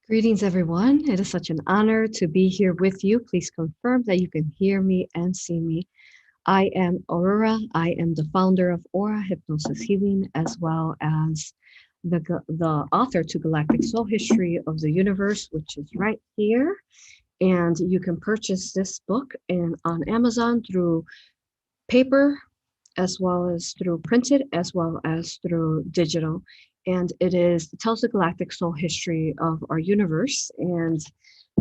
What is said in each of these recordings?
Greetings, everyone. It is such an honor to be here with you. Please confirm that you can hear me and see me. I am AuroRa. I am the founder of A.U.R.A Hypnosis Healing, as well as the author to Galactic Soul History of the Universe, which is right here. And you can purchase this book on Amazon through paper, as well as through printed, as well as through digital. And it tells the galactic soul history of our universe and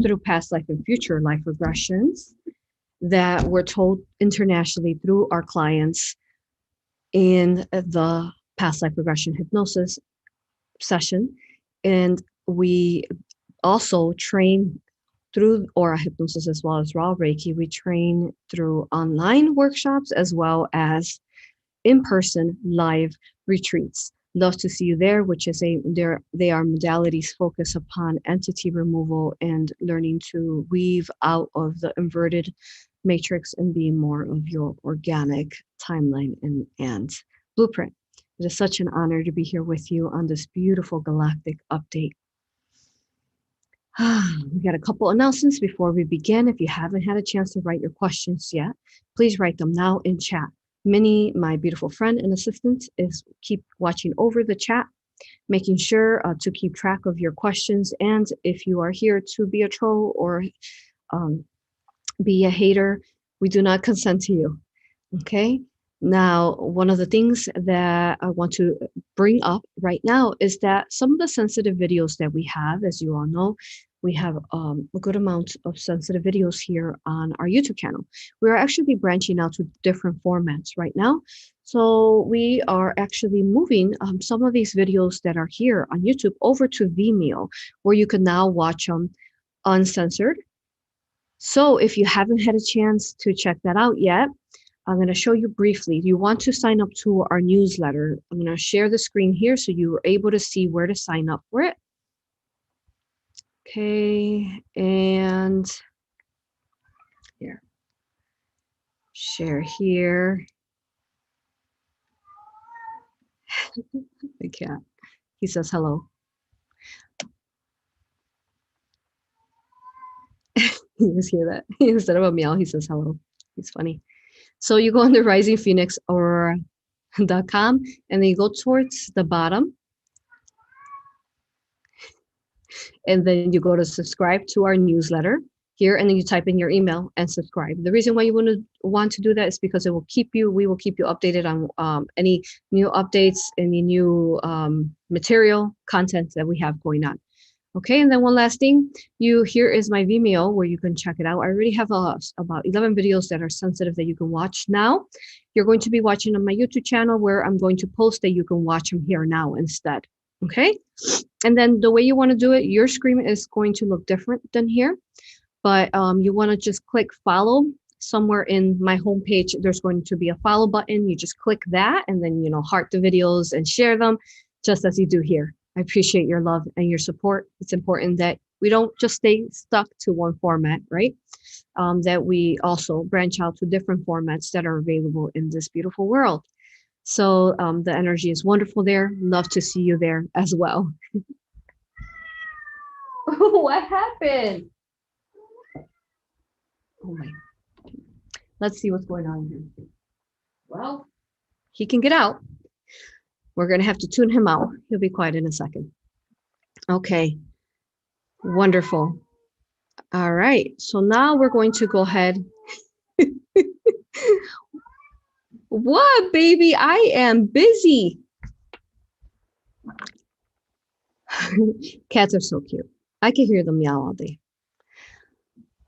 through past life and future life regressions that were told internationally through our clients in the past life regression hypnosis session. And we also train through A.U.R.A hypnosis as well as raw Reiki. We train through online workshops as well as in-person live retreats. Love to see you there, which is they are modalities focused upon entity removal and learning to weave out of the inverted matrix and be more of your organic timeline and blueprint. It is such an honor to be here with you on this beautiful galactic update. We got a couple announcements before we begin. If you haven't had a chance to write your questions yet, please write them now in chat. Minnie, my beautiful friend and assistant, keep watching over the chat, making sure to keep track of your questions. And if you are here to be a troll or be a hater, we do not consent to you. Okay. Now, one of the things that I want to bring up right now is that some of the sensitive videos that we have, as you all know, we have a good amount of sensitive videos here on our YouTube channel. We are actually branching out to different formats right now. So we are actually moving some of these videos that are here on YouTube over to Vimeo, where you can now watch them uncensored. So if you haven't had a chance to check that out yet, I'm going to show you briefly. You want to sign up to our newsletter. I'm going to share the screen here so you're able to see where to sign up for it. Okay, and here, share here. The cat, he says hello. You just hear that? Instead of a meow, he says hello. It's funny. So you go on the risingphoenix.com and then you go towards the bottom. And then you go to subscribe to our newsletter here, and then you type in your email and subscribe. The reason why you want to do that is because we will keep you updated on any new updates, any new material content that we have going on. Okay, and then one last thing, here is my Vimeo where you can check it out. I already have about 11 videos that are sensitive that you can watch now. You're going to be watching on my YouTube channel where I'm going to post that you can watch them here now instead. Okay, and then the way you want to do it, your screen is going to look different than here, but you want to just click follow. Somewhere in my homepage, there's going to be a follow button. You just click that and then, heart the videos and share them just as you do here. I appreciate your love and your support. It's important that we don't just stay stuck to one format, right? That we also branch out to different formats that are available in this beautiful world. So the energy is wonderful there. Love to see you there as well. What happened? Oh my. Let's see what's going on here. Well, he can get out. We're going to have to tune him out. He'll be quiet in a second. Okay. Wonderful. All right. So now we're going to go ahead. What, baby? I am busy. Cats are so cute. I can hear them meow all day.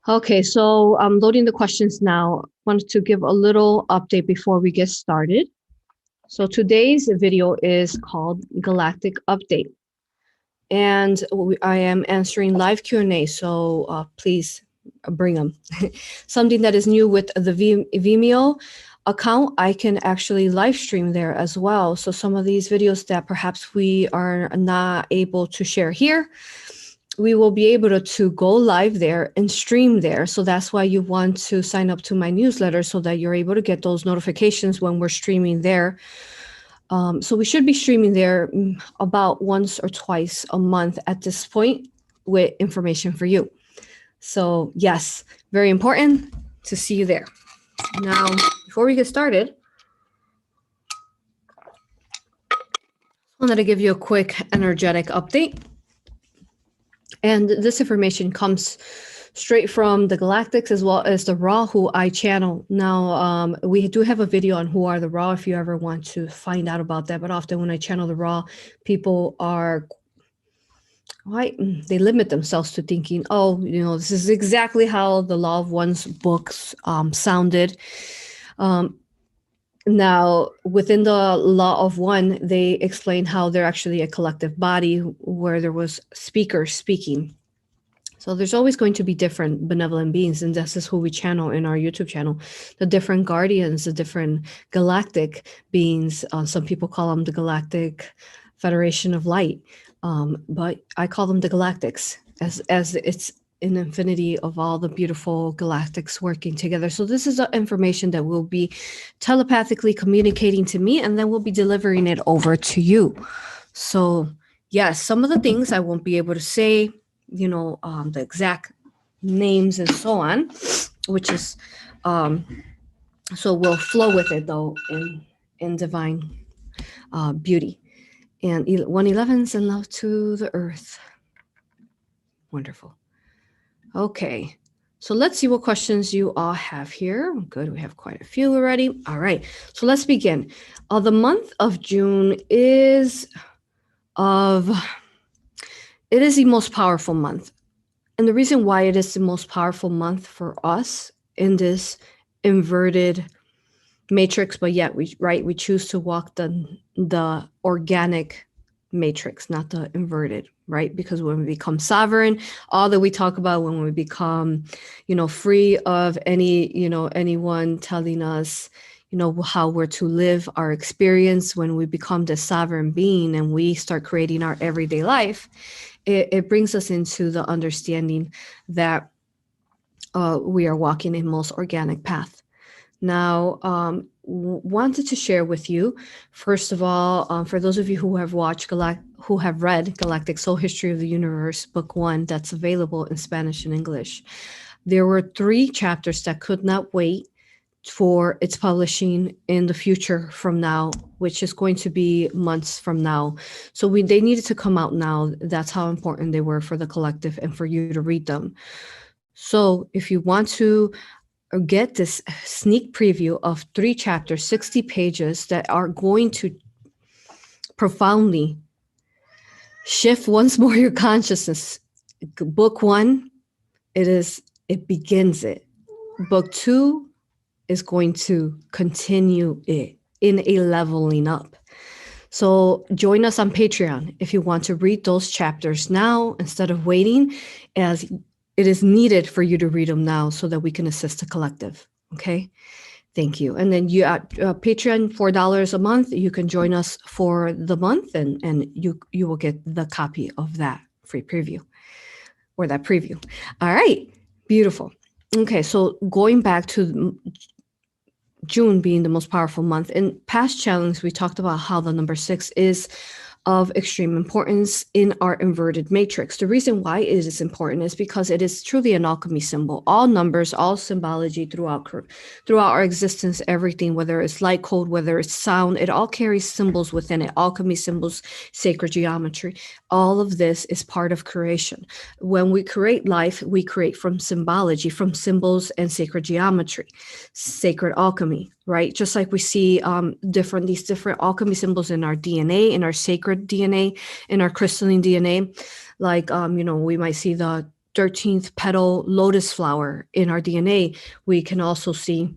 Okay, so I'm loading the questions now. Wanted to give a little update before we get started. So today's video is called Galactic Update. And I am answering live Q&A, so please bring them. Something that is new with the Vimeo account, I can actually live stream there as well. So some of these videos that perhaps we are not able to share here, we will be able to go live there and stream there. So that's why you want to sign up to my newsletter so that you're able to get those notifications when we're streaming there. So we should be streaming there about once or twice a month at this point. with information for you. So yes, very important to see you there. Now, before we get started, I wanted to give you a quick energetic update. And this information comes straight from the Galactics as well as the Ra, who I channel. Now, we do have a video on who are the Ra if you ever want to find out about that. But often when I channel the Ra, people are right, they limit themselves to thinking, oh, this is exactly how the Law of One's books sounded. Now, within the Law of One, they explain how they're actually a collective body where there was speakers speaking. So there's always going to be different benevolent beings, and this is who we channel in our YouTube channel. The different guardians, the different galactic beings. Some people call them the Galactic Federation of Light, but I call them the Galactics, as it's an infinity of all the beautiful galactics working together. So this is the information that will be telepathically communicating to me, and then we'll be delivering it over to you. So yes, some of the things I won't be able to say, the exact names and so on, which is, so we'll flow with it though in divine beauty. And 111 send love to the earth. Wonderful. Okay, so let's see what questions you all have here. Good, we have quite a few already. All right, so let's begin. The month of June is the most powerful month. And the reason why it is the most powerful month for us in this inverted matrix, but yet we choose to walk the organic matrix, not the inverted, right? Because when we become sovereign, all that we talk about, when we become, free of anyone telling us, how we're to live our experience, when we become the sovereign being and we start creating our everyday life, it brings us into the understanding that we are walking a most organic path. Now, wanted to share with you, first of all, for those of you who have read Galactic Soul History of the Universe, Book 1, that's available in Spanish and English. There were 3 chapters that could not wait for its publishing in the future from now, which is going to be months from now. So they needed to come out now. That's how important they were for the collective and for you to read them. So if you want to get this sneak preview of 3 chapters, 60 pages that are going to profoundly shift once more your consciousness. Book 1, it begins it. Book 2 is going to continue it in a leveling up. So join us on Patreon if you want to read those chapters now instead of waiting, as it is needed for you to read them now so that we can assist the collective. Okay, thank you. And then you at Patreon, $4 a month, you can join us for the month, and you will get the copy of that free preview or that preview. All right, beautiful. Okay, so going back to June being the most powerful month. In past challenge, we talked about how the number 6 is of extreme importance in our inverted matrix. The reason why it is important is because it is truly an alchemy symbol. All numbers, all symbology throughout our existence, everything, whether it's light code, whether it's sound, it all carries symbols within it. Alchemy symbols, sacred geometry. All of this is part of creation. When we create life, we create from symbology, from symbols and sacred geometry, sacred alchemy, right? Just like we see these different alchemy symbols in our DNA, in our sacred DNA, in our crystalline DNA. Like, we might see the 13th petal lotus flower in our DNA. We can also see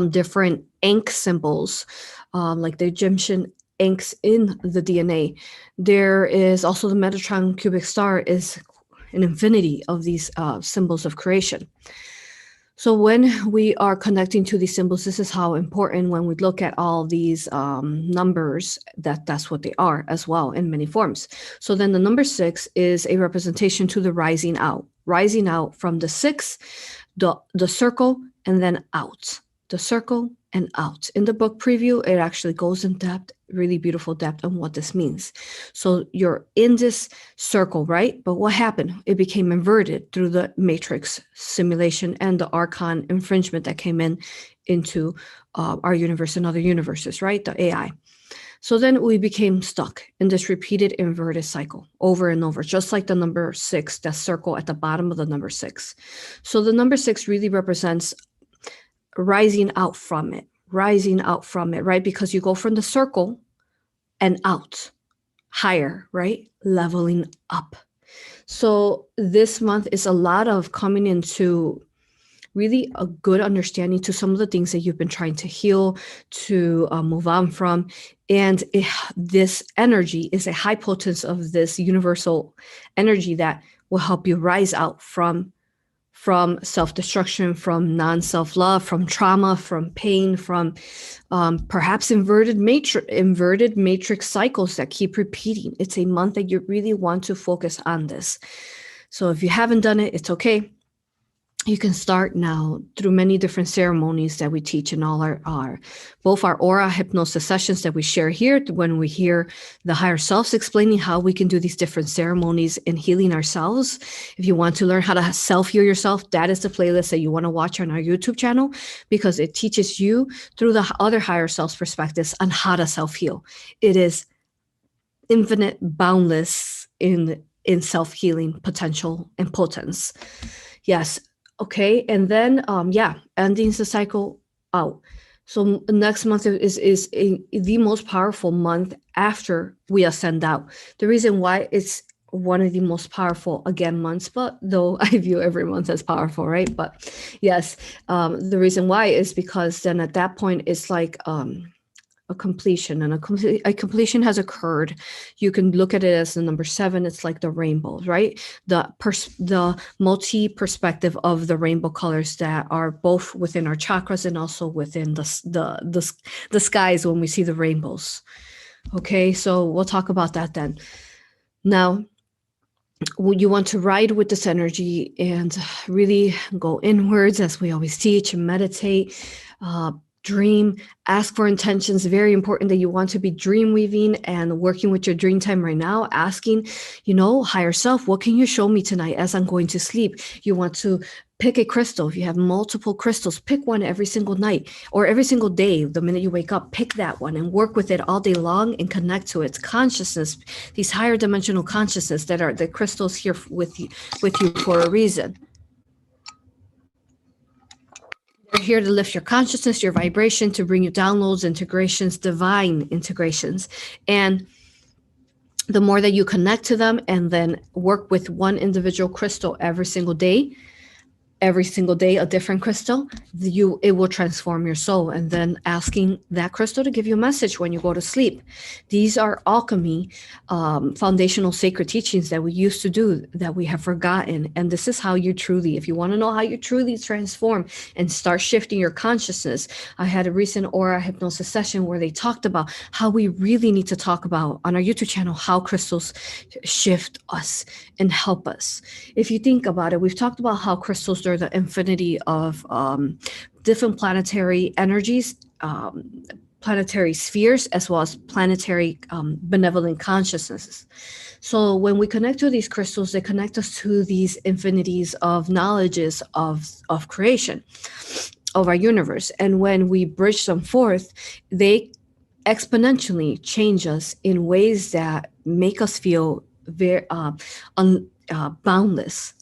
different ink symbols, like the Egyptian inks in the DNA. There is also the Metatron cubic star is an infinity of these symbols of creation. So when we are connecting to these symbols, this is how important when we look at all these numbers, that's what they are as well in many forms. So then the number 6 is a representation to the rising out from the 6, the circle, and then out. the circle, and out. In the book preview, it actually goes in depth, really beautiful depth on what this means. So you're in this circle, right? But what happened? It became inverted through the matrix simulation and the archon infringement that came into our universe and other universes, right? The AI. So then we became stuck in this repeated inverted cycle over and over, just like the number 6, that circle at the bottom of the number 6. So the number 6 really represents rising out from it, right? Because you go from the circle and out, higher, right? Leveling up. So this month is a lot of coming into really a good understanding to some of the things that you've been trying to heal, to move on from. And this energy is a high potence of this universal energy that will help you rise out from self-destruction, from non-self-love, from trauma, from pain, from perhaps inverted matrix cycles that keep repeating. It's a month that you really want to focus on this. So if you haven't done it, it's okay. You can start now through many different ceremonies that we teach in all both our aura hypnosis sessions that we share here, when we hear the higher selves explaining how we can do these different ceremonies in healing ourselves. If you want to learn how to self-heal yourself, that is the playlist that you want to watch on our YouTube channel, because it teaches you through the other higher selves perspectives on how to self-heal. It is infinite, boundless in self-healing potential and potence. Yes. Okay, and then ending the cycle out. So next month is the most powerful month after we ascend out. The reason why it's one of the most powerful months, but though I view every month as powerful, right? But yes, the reason why is because then at that point it's like a completion, and a completion has occurred. You can look at it as the number 7. It's like the rainbow, right? The multi perspective of the rainbow colors that are both within our chakras and also within the skies when we see the rainbows. Okay, so we'll talk about that then. Now, you want to ride with this energy and really go inwards, as we always teach, and meditate, dream, ask for intentions. Very important that you want to be dream weaving and working with your dream time right now, asking, higher self, what can you show me tonight as I'm going to sleep? You want to pick a crystal. If you have multiple crystals, pick one every single night or every single day. The minute you wake up, pick that one and work with it all day long and connect to its consciousness, these higher dimensional consciousness that are the crystals here with you for a reason. They're here to lift your consciousness, your vibration, to bring you downloads, integrations, divine integrations. And the more that you connect to them and then work with one individual crystal every single day a different crystal, it will transform your soul. And then asking that crystal to give you a message when you go to sleep. These are alchemy, foundational sacred teachings that we used to do that we have forgotten. And this is how you truly, if you want to know how you truly transform and start shifting your consciousness. I had a recent aura hypnosis session where they talked about how we really need to talk about on our YouTube channel, how crystals shift us and help us. If you think about it, we've talked about how crystals, the infinity of different planetary energies, planetary spheres, as well as planetary benevolent consciousnesses. So when we connect to these crystals, they connect us to these infinities of knowledges of creation, of our universe. And when we bridge them forth, they exponentially change us in ways that make us feel very boundless.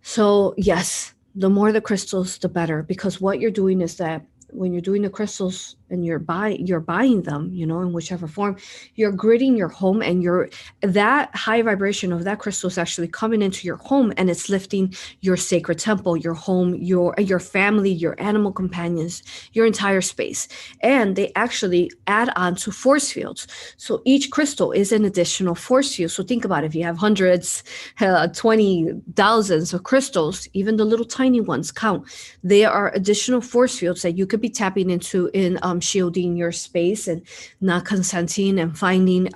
So yes, the more the crystals, the better, because what you're doing is that when you're doing the crystals and you're buying them, in whichever form, you're gridding your home, and that high vibration of that crystal is actually coming into your home, and it's lifting your sacred temple, your home, your family, your animal companions, your entire space. And they actually add on to force fields. So each crystal is an additional force field. So think about it. If you have hundreds, 20 thousands of crystals, even the little tiny ones count. They are additional force fields that you could be tapping into in shielding your space and not consenting and finding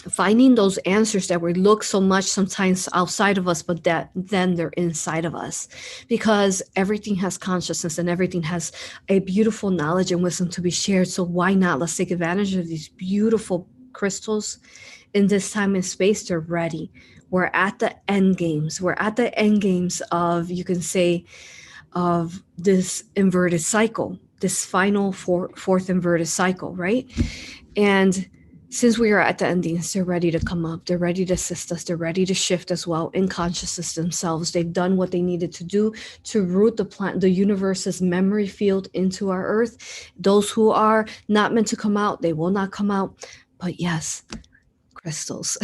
finding those answers that we look so much sometimes outside of us, but that then they're inside of us, because everything has consciousness and everything has a beautiful knowledge and wisdom to be shared. So why not? Let's take advantage of these beautiful crystals in this time and space. They're ready. We're at the end games. We're at the end games of, you can say, of this inverted cycle, this final fourth inverted cycle, right? And since we are at the endings, they're ready to come up. They're ready to assist us. They're ready to shift as well in consciousness themselves. They've done what they needed to do to root the universe's memory field into our earth. Those who are not meant to come out, they will not come out. But yes, crystals.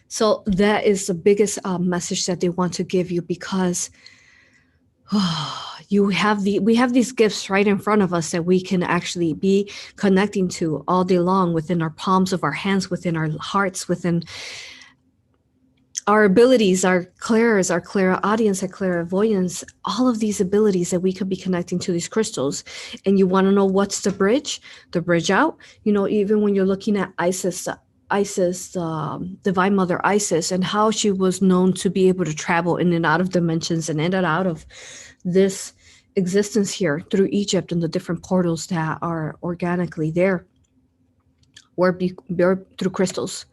So that is the biggest message that they want to give you, because we have these gifts right in front of us that we can actually be connecting to all day long, within our palms of our hands, within our hearts, within our abilities, our clairs, our clairaudience, our clairvoyance, all of these abilities that we could be connecting to these crystals. And you want to know what's the bridge out? Even when you're looking at Isis, Divine Mother Isis, and how she was known to be able to travel in and out of dimensions and in and out of this existence here through Egypt and the different portals that are organically there, or through crystals.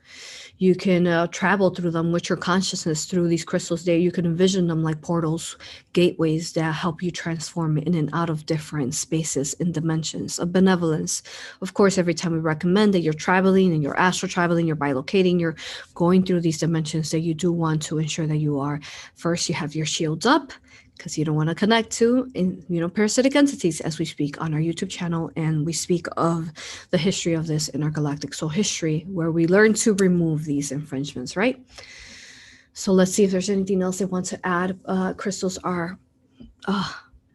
You can travel through them with your consciousness through these crystals there. You can envision them like portals, gateways that help you transform in and out of different spaces and dimensions of benevolence. Of course, every time we recommend that you're traveling and you're astral traveling, you're bilocating, you're going through these dimensions, that you do want to ensure that you are, first, you have your shields up, because you don't want to connect to parasitic entities, as we speak on our YouTube channel. And we speak of the history of this in our Galactic Soul History, where we learn to remove these infringements, right? So let's see if there's anything else they want to add. Crystals are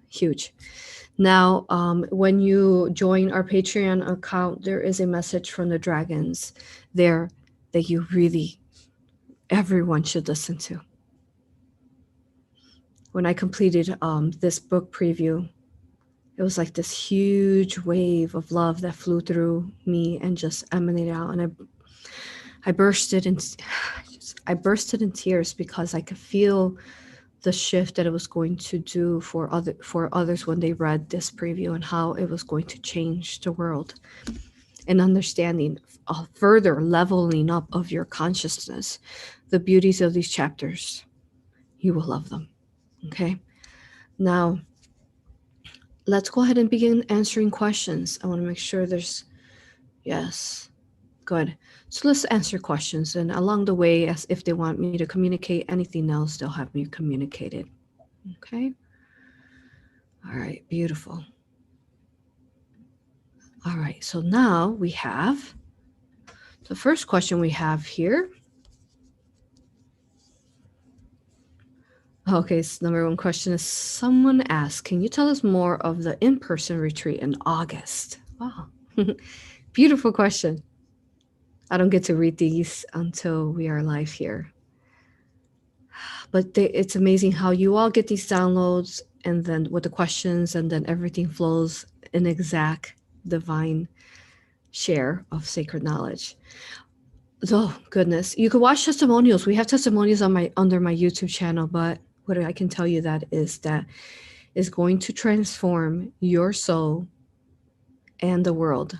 huge. Now, when you join our Patreon account, there is a message from the dragons there that everyone should listen to. When I completed this book preview, it was like this huge wave of love that flew through me and just emanated out. And I bursted in tears, because I could feel the shift that it was going to do for others when they read this preview, and how it was going to change the world, and understanding a further leveling up of your consciousness. The beauties of these chapters, you will love them. Okay, now let's go ahead and begin answering questions. I want to make sure yes, good. So let's answer questions, and along the way, as if they want me to communicate anything else, they'll have me communicate it. Okay. All right, beautiful. All right, so now we have the first question we have here. Okay, so number one question is, someone asked, can you tell us more of the in-person retreat in August? Wow. Beautiful question. I don't get to read these until we are live here. But it's amazing how you all get these downloads, and then with the questions, and then everything flows in exact divine share of sacred knowledge. Oh, goodness. You can watch testimonials. We have testimonials under my YouTube channel, but what I can tell you that is going to transform your soul and the world.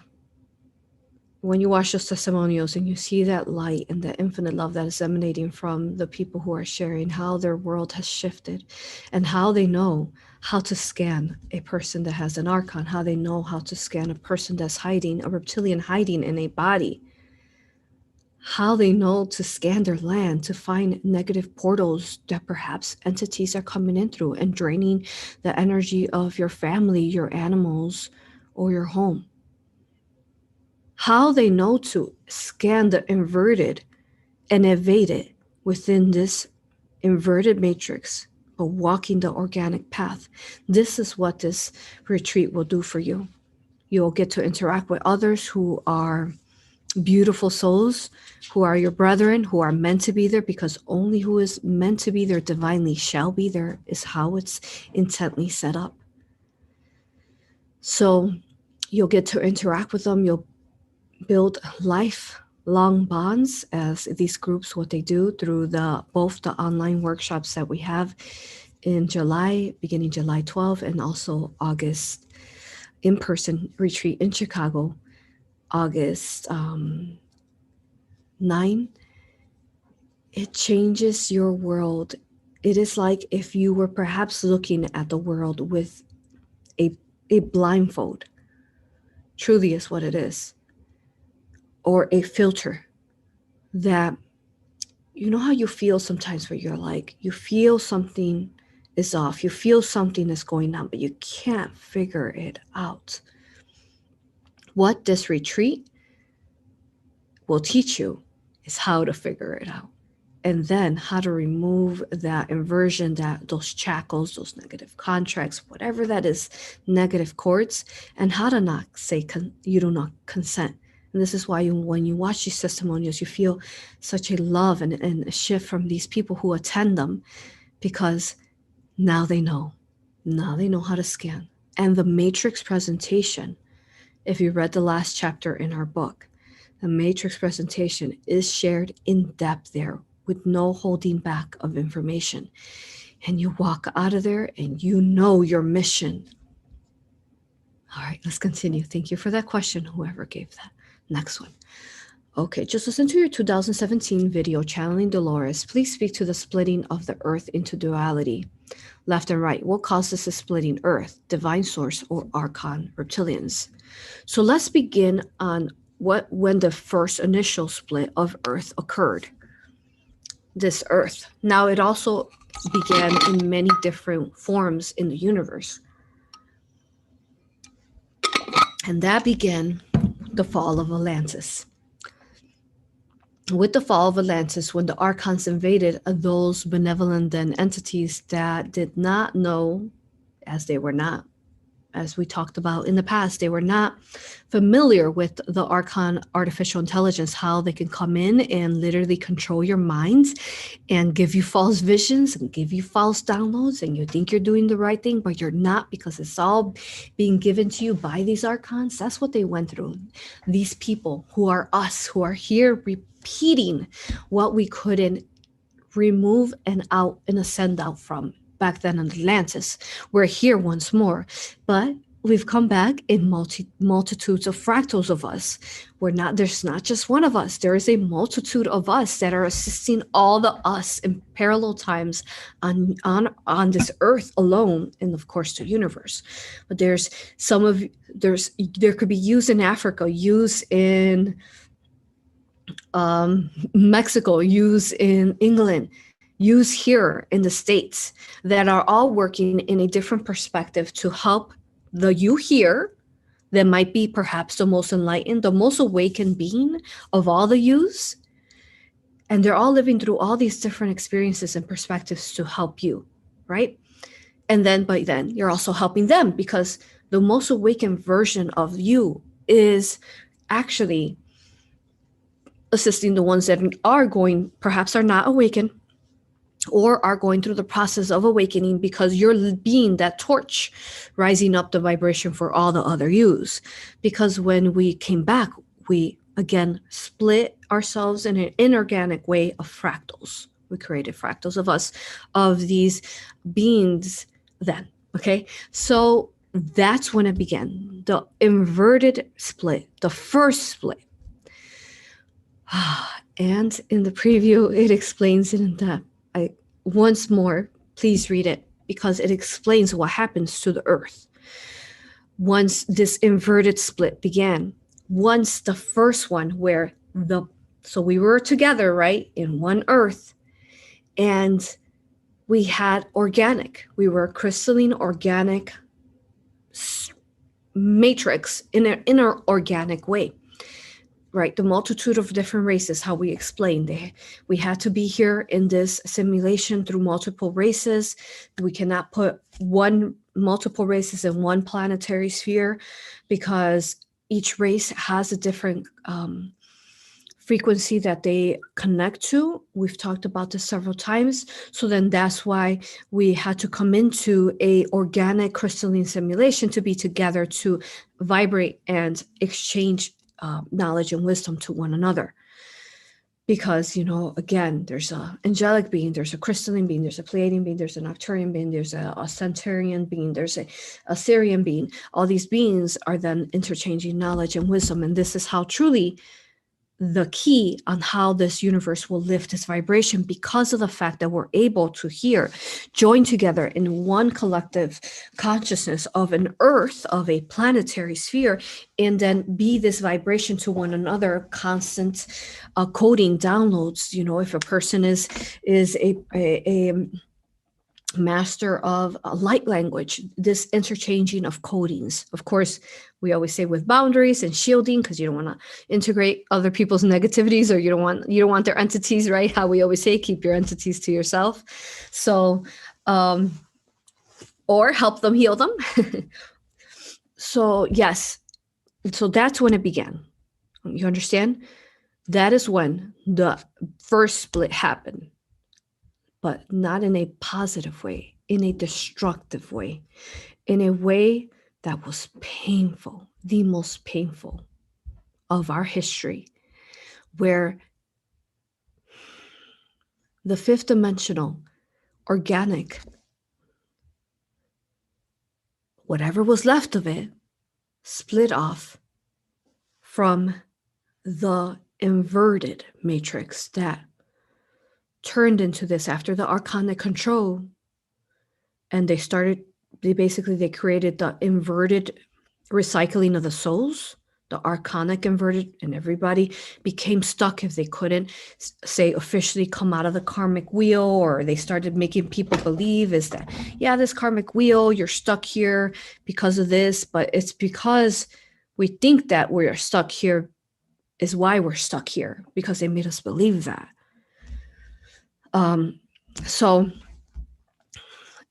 When you watch those testimonials and you see that light and that infinite love that is emanating from the people who are sharing how their world has shifted, and how they know how to scan a person that has an archon, how they know how to scan a person that's hiding, a reptilian hiding in a body, how they know to scan their land to find negative portals that perhaps entities are coming in through and draining the energy of your family, your animals, or your home. How they know to scan the inverted and evade it within this inverted matrix, but walking the organic path. This is what this retreat will do for you. You'll get to interact with others who are beautiful souls, who are your brethren, who are meant to be there, because only who is meant to be there divinely shall be there, is how it's intently set up. So you'll get to interact with them. You'll build life long bonds, as these groups, what they do through both the online workshops that we have in July, beginning July 12, and also August in-person retreat in Chicago, August 9. It changes your world. It is like if you were perhaps looking at the world with a blindfold, truly is what it is, or a filter that, you know how you feel sometimes where you're like, you feel something is off, you feel something is going on, but you can't figure it out. What this retreat will teach you is how to figure it out. And then how to remove that inversion, that those shackles, those negative contracts, whatever that is, negative cords, and how to not say you do not consent. And this is why when you watch these testimonials, you feel such a love and a shift from these people who attend them, because now they know. Now they know how to scan. And the matrix presentation, if you read the last chapter in our book, the matrix presentation is shared in depth there with no holding back of information. And you walk out of there and you know your mission. All right, let's continue. Thank you for that question, whoever gave that. Next one. Okay, just listen to your 2017 video, Channeling Dolores. Please speak to the splitting of the earth into duality, left and right. What causes the splitting earth, divine source, or archon reptilians? So let's begin on when the first initial split of earth occurred. This earth. Now, it also began in many different forms in the universe. And that began the fall of Atlantis. With the fall of Atlantis, when the archons invaded those benevolent entities that did not know, as they were not, as we talked about in the past, they were not familiar with the archon artificial intelligence, how they can come in and literally control your minds and give you false visions and give you false downloads, and you think you're doing the right thing, but you're not, because it's all being given to you by these archons. That's what they went through. These people who are us, who are here repeating what we couldn't remove and out and ascend out from back then in Atlantis. We're here once more, but we've come back in multitudes of fractals of us. There's not just one of us. There is a multitude of us that are assisting all the us in parallel times on this earth alone, and of course the universe. But there could be use in Africa, use in Mexico, use in England, use here in the States, that are all working in a different perspective to help the you here that might be perhaps the most enlightened, the most awakened being of all the yous. And they're all living through all these different experiences and perspectives to help you, right? And then by then you're also helping them, because the most awakened version of you is actually assisting the ones that perhaps are not awakened, or are going through the process of awakening, because you're being that torch rising up the vibration for all the other yous. Because when we came back, we again split ourselves in an inorganic way of fractals. We created fractals of us, of these beings then. Okay, so that's when it began, the inverted split, the first split. And in the preview, it explains it in depth. Once more, please read it, because it explains what happens to the earth once this inverted split began. Once the first one, so we were together, right, in one earth, and we had we were a crystalline organic matrix in an inner organic way. Right, the multitude of different races, how we explained, we had to be here in this simulation through multiple races. We cannot put multiple races in one planetary sphere, because each race has a different frequency that they connect to. We've talked about this several times. So then that's why we had to come into a organic crystalline simulation to be together, to vibrate and exchange knowledge and wisdom to one another. because, you know, again, there's a angelic being, there's a crystalline being, there's a Pleiadian being, there's an Arcturian being, there's a Centaurian being, there's a Syrian being. All these beings are then interchanging knowledge and wisdom. And this is how truly the key on how this universe will lift its vibration, because of the fact that we're able to here join together in one collective consciousness of an earth, of a planetary sphere, and then be this vibration to one another, constant coding downloads. You know, if a person is a master of light language, this interchanging of codings. Of course, we always say with boundaries and shielding, because you don't want to integrate other people's negativities, or you don't want their entities, right? How we always say, keep your entities to yourself. So, or help them heal them. So yes, so that's when it began. You understand? That is when the first split happened, but not in a positive way, in a destructive way, in a way that was painful, the most painful of our history, where the fifth dimensional, organic, whatever was left of it, split off from the inverted matrix that turned into this after the archonic control. And they created the inverted recycling of the souls, the archonic inverted, and everybody became stuck if they couldn't say officially come out of the karmic wheel, or they started making people believe is that, yeah, this karmic wheel, you're stuck here because of this, but it's because we think that we're stuck here is why we're stuck here, because they made us believe that. So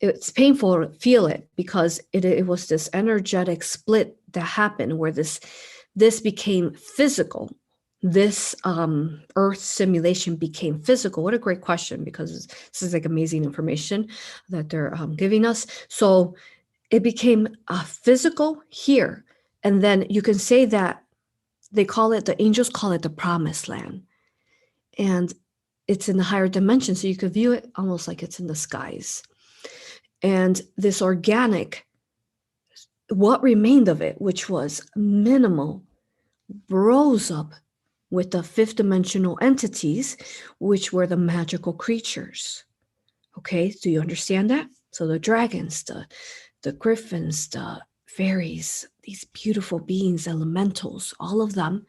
it's painful to feel it, because it was this energetic split that happened where this became physical. This earth simulation became physical. What a great question, because this is like amazing information that they're giving us. So it became physical here. And then you can say that the angels call it the promised land. And it's in the higher dimension. So you could view it almost like it's in the skies. And this organic, what remained of it, which was minimal, rose up with the fifth dimensional entities, which were the magical creatures. Okay, do you understand that? So the dragons, the griffins, the fairies, these beautiful beings, elementals, all of them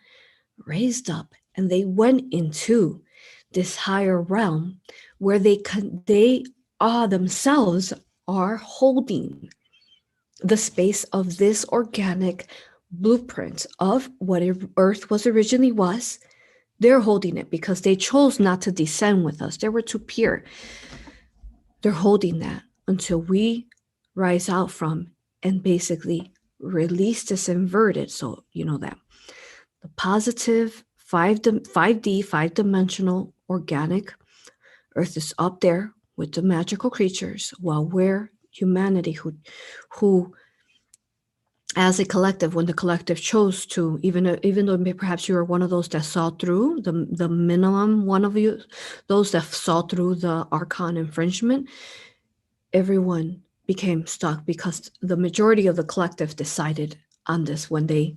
raised up, and they went into this higher realm where they themselves are holding the space of this organic blueprint of what Earth was. They're holding it because they chose not to descend with us. They were too pure. They're holding that until we rise out from and basically release this inverted. So you know that the positive 5D, five-dimensional organic Earth is up there with the magical creatures, while we're humanity who as a collective, when the collective chose to, even though perhaps you were one of those that saw through the minimum one of you, those that saw through the archon infringement, everyone became stuck because the majority of the collective decided on this when they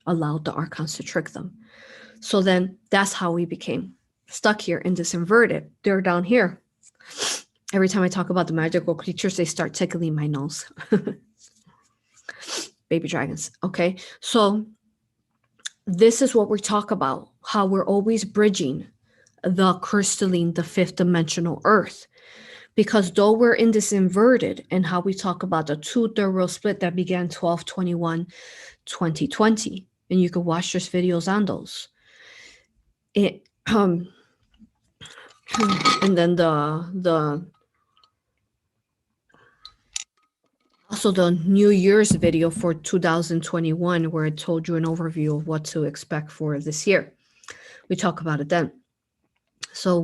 allowed the archons to trick them. So then that's how we became stuck here in this inverted. They're down here. Every time I talk about the magical creatures, they start tickling my nose. Baby dragons. Okay. So this is what we talk about, how we're always bridging the crystalline, the fifth dimensional Earth. Because though we're in this inverted, and how we talk about the 2/3 world split that began 12/21/2020, and you can watch those videos on those. And then also the New Year's video for 2021, where I told you an overview of what to expect for this year. We talk about it then. So I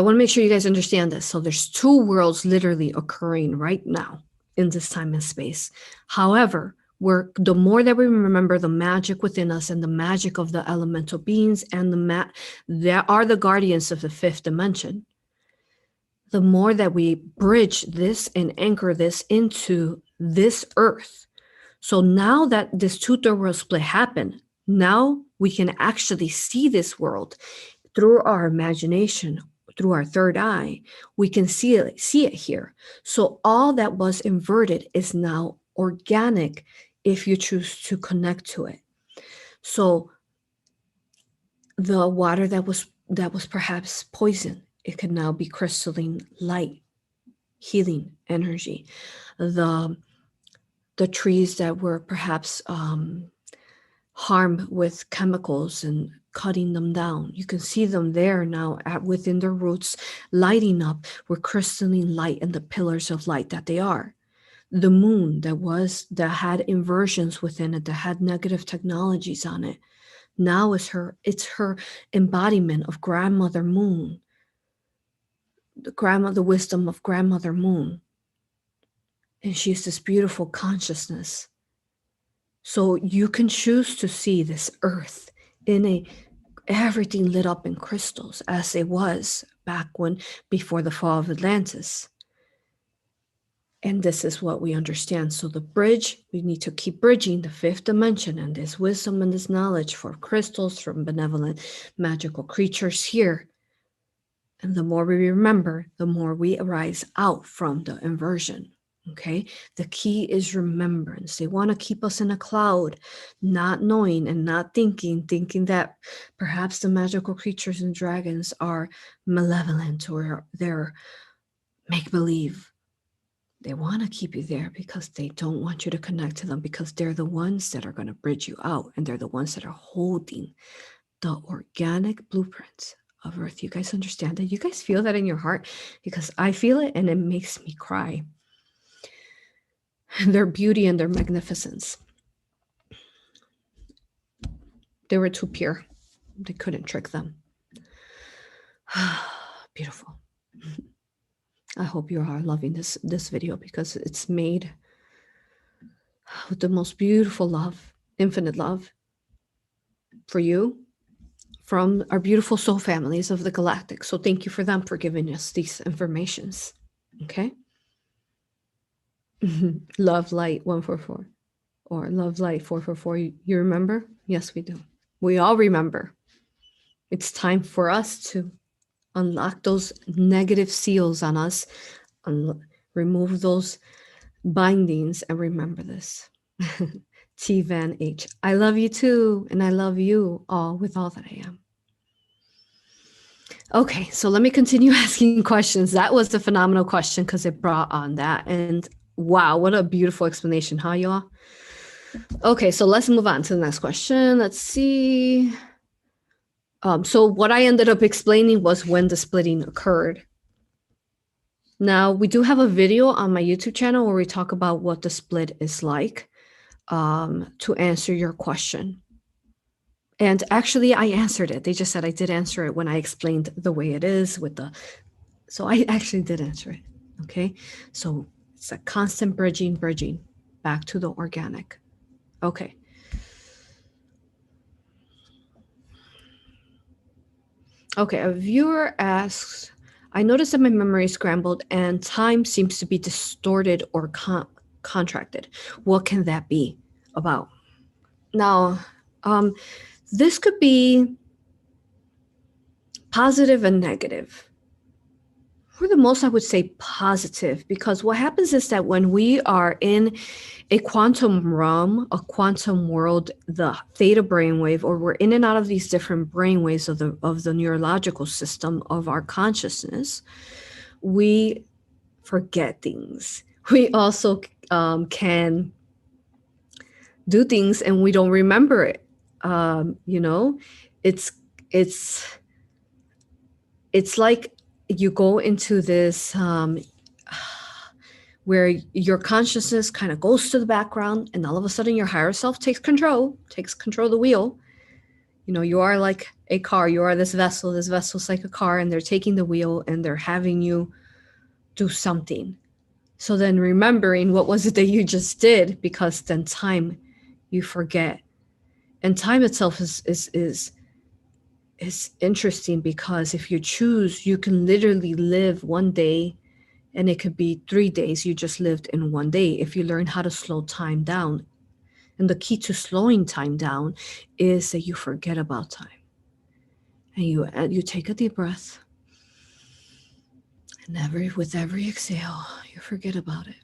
want to make sure you guys understand this. So there's two worlds literally occurring right now in this time and space. However, The more that we remember the magic within us and the magic of the elemental beings and that are the guardians of the fifth dimension, the more that we bridge this and anchor this into this earth. So now that this two-third world split happened, now we can actually see this world through our imagination, through our third eye. We can see it here. So all that was inverted is now organic if you choose to connect to it. So the water that was perhaps poison, it could now be crystalline light, healing energy. The trees that were perhaps harmed with chemicals and cutting them down, you can see them there now within their roots, lighting up with crystalline light and the pillars of light that they are. The moon that had inversions within it, that had negative technologies on it, now it's her embodiment of grandmother moon, the wisdom of grandmother moon. And she's this beautiful consciousness. So you can choose to see this earth everything lit up in crystals as it was back before the fall of Atlantis. And this is what we understand. So the bridge, we need to keep bridging the fifth dimension and this wisdom and this knowledge for crystals, from benevolent magical creatures here. And the more we remember, the more we arise out from the inversion. Okay, the key is remembrance. They want to keep us in a cloud, not knowing and not thinking that perhaps the magical creatures and dragons are malevolent or they're make-believe. They want to keep you there because they don't want you to connect to them, because they're the ones that are going to bridge you out, and they're the ones that are holding the organic blueprints of Earth. You guys understand that? You guys feel that in your heart? Because I feel it and it makes me cry. Their beauty and their magnificence. They were too pure. They couldn't trick them. Beautiful. I hope you are loving this video, because it's made with the most beautiful love, infinite love for you from our beautiful soul families of the Galactic. So thank you for them for giving us these informations. Okay. Love Light 144 or Love Light 444. You remember? Yes, we do. We all remember. It's time for us to unlock those negative seals on us, remove those bindings, and remember this. T Van H. I love you too, and I love you all with all that I am. Okay, so let me continue asking questions. That was a phenomenal question because it brought on that. And wow, what a beautiful explanation, huh, y'all? Okay, so let's move on to the next question. Let's see. So what I ended up explaining was when the splitting occurred. Now, we do have a video on my YouTube channel where we talk about what the split is like, to answer your question. And actually, I answered it. They just said I did answer it when I explained the way it is so I actually did answer it. Okay, so it's a constant bridging back to the organic. Okay. Okay, a viewer asks, I noticed that my memory is scrambled and time seems to be distorted or contracted. What can that be about? Now, this could be positive and negative. For the most, I would say positive, because what happens is that when we are in a quantum realm, a quantum world, the theta brainwave, or we're in and out of these different brainwaves of the neurological system of our consciousness, we forget things. We also can do things and we don't remember it. It's like you go into this where your consciousness kind of goes to the background, and all of a sudden your higher self takes control of the wheel. You are like a car. You are this vessel. This vessel's like a car, and they're taking the wheel and they're having you do something. So then remembering what was it that you just did, because then time you forget. And time itself is interesting, because if you choose, you can literally live one day, and it could be 3 days you just lived in one day if you learn how to slow time down. And the key to slowing time down is that you forget about time. And you take a deep breath, and with every exhale, you forget about it.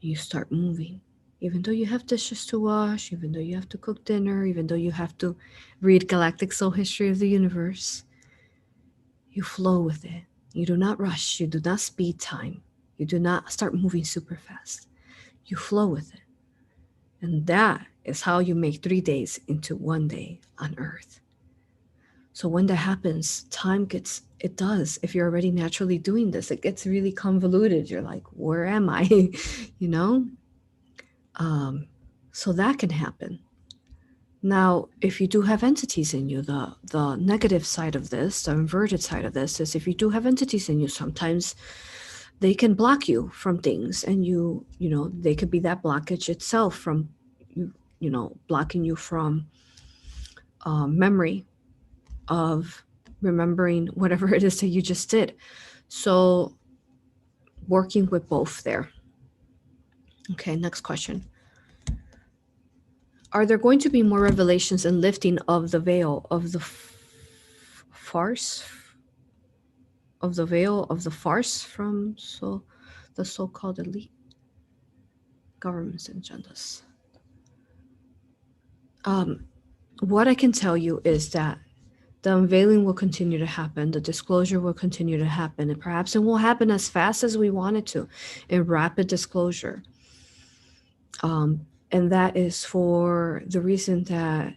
You start moving. Even though you have dishes to wash, even though you have to cook dinner, even though you have to read Galactic Soul History of the Universe, you flow with it. You do not rush. You do not speed time. You do not start moving super fast. You flow with it. And that is how you make 3 days into 1 day on Earth. So when that happens, it does. If you're already naturally doing this, it gets really convoluted. You're like, where am I? you know? So that can happen. Now, if you do have entities in you, the negative side of this, the inverted side of this, is if you do have entities in you, sometimes they can block you from things, and they could be that blockage itself from blocking you from memory of remembering whatever it is that you just did. So working with both there. Okay, next question. Are there going to be more revelations and lifting of the veil of the farce? Of the veil of the farce from the so-called elite governments and agendas? What I can tell you is that the unveiling will continue to happen. The disclosure will continue to happen. And perhaps it won't happen as fast as we want it to, in rapid disclosure. And that is for the reason that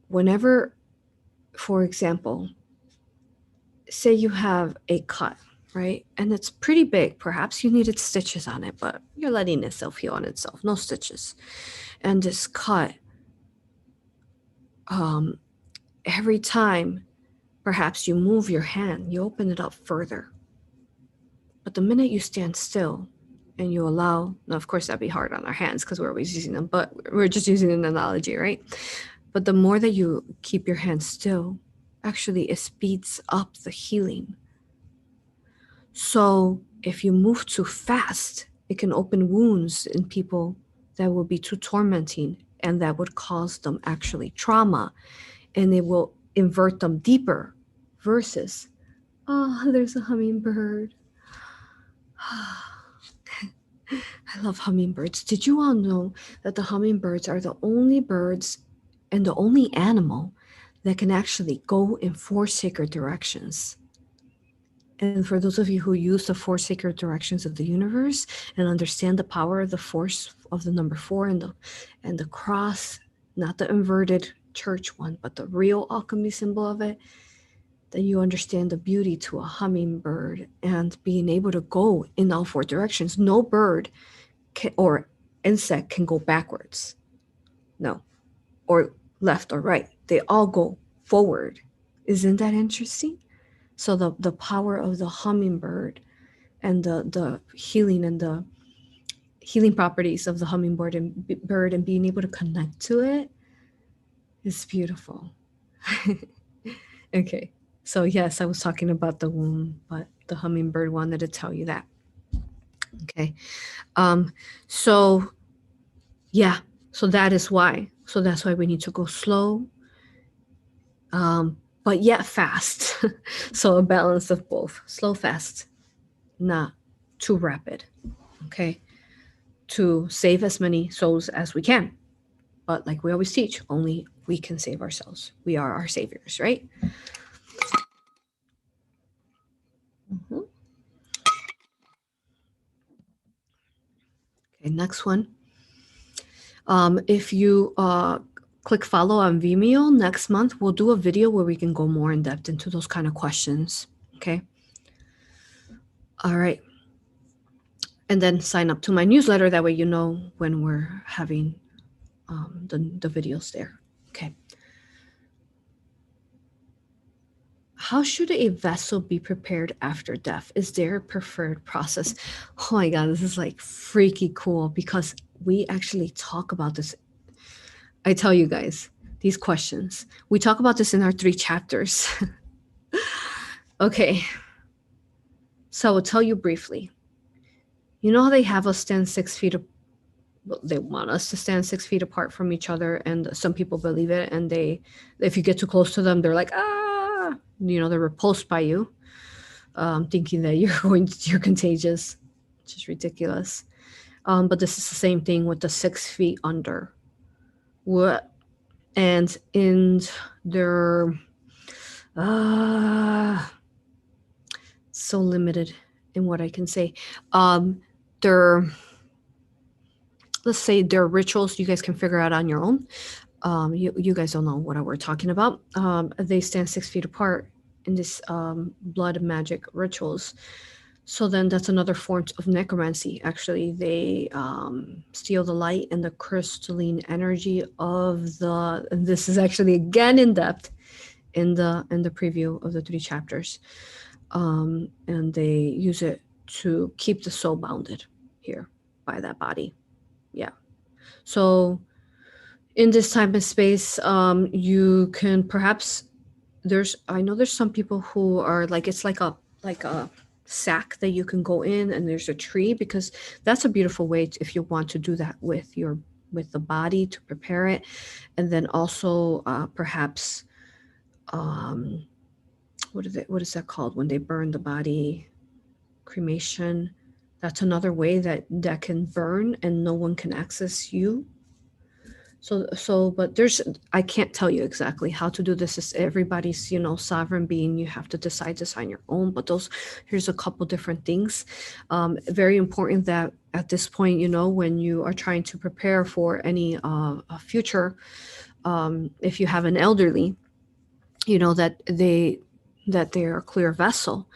whenever, for example, say you have a cut, right? And it's pretty big. Perhaps you needed stitches on it, but you're letting itself heal on itself. No stitches. And this cut, every time perhaps you move your hand, you open it up further. But the minute you stand still and you allow, now of course that'd be hard on our hands because we're always using them, but we're just using an analogy, right? But the more that you keep your hand still, actually it speeds up the healing. So if you move too fast, it can open wounds in people that will be too tormenting, and that would cause them actually trauma, and it will invert them deeper versus, oh, there's a hummingbird. I love hummingbirds. Did you all know that the hummingbirds are the only birds and the only animal that can actually go in 4 sacred directions? And for those of you who use the 4 sacred directions of the universe and understand the power of the force of the number 4 and the cross, not the inverted church one, but the real alchemy symbol of it, then you understand the beauty to a hummingbird and being able to go in all 4 directions. No bird or insect can go backwards. No. Or left or right. They all go forward. Isn't that interesting? So the power of the hummingbird and the healing and the healing properties of the hummingbird and bird and being able to connect to it is beautiful. Okay. So yes, I was talking about the womb, but the hummingbird wanted to tell you that. Okay. So yeah, so that is why. So that's why we need to go slow, but yet fast. So a balance of both. Slow, fast, not too rapid. Okay. To save as many souls as we can. But like we always teach, only we can save ourselves. We are our saviors, right? Mm-hmm. Okay, next one. If you click follow on Vimeo, next month we'll do a video where we can go more in depth into those kind of questions. Okay. All right. And then sign up to my newsletter. That way you know when we're having the videos there. Okay. how should a vessel be prepared after death? Is there a preferred process? Oh my God, this is like freaky cool because we actually talk about this. I tell you guys these questions. We talk about this in our 3 chapters. Okay, so I will tell you briefly. You know how they have us stand 6 feet they want us to stand 6 feet apart from each other, and some people believe it, and if you get too close to them, they're like, ah, they're repulsed by you, thinking that you're contagious, which is ridiculous. But this is the same thing with the 6 feet under. What? And in their so limited in what I can say. Their, let's say, their rituals you guys can figure out on your own. You guys don't know what we're talking about. They stand 6 feet apart in this blood magic rituals. So then that's another form of necromancy. Actually, they steal the light and the crystalline energy of the. And this is actually again in depth in the preview of the 3 chapters, and they use it to keep the soul bounded here by that body. Yeah. So in this time and space, you can perhaps I know there's some people who are like, it's like a sack that you can go in, and there's a tree, because that's a beautiful way if you want to do that with the body to prepare it. And then also perhaps what is that called when they burn the body? Cremation. That's another way that can burn and no one can access you. So, but I can't tell you exactly how to do this. Is everybody's, sovereign being. You have to decide this on your own. But here's a couple different things. Very important that at this point, when you are trying to prepare for any future, if you have an elderly, that they are a clear vessel,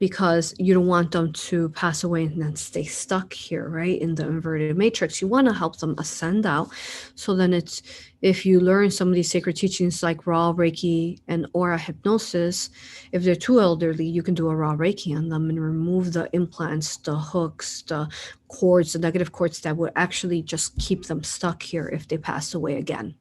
because you don't want them to pass away and then stay stuck here, right, in the inverted matrix. You want to help them ascend out. So then if you learn some of these sacred teachings like raw Reiki and aura hypnosis, if they're too elderly, you can do a raw Reiki on them and remove the implants, the hooks, the cords, the negative cords that would actually just keep them stuck here if they pass away again.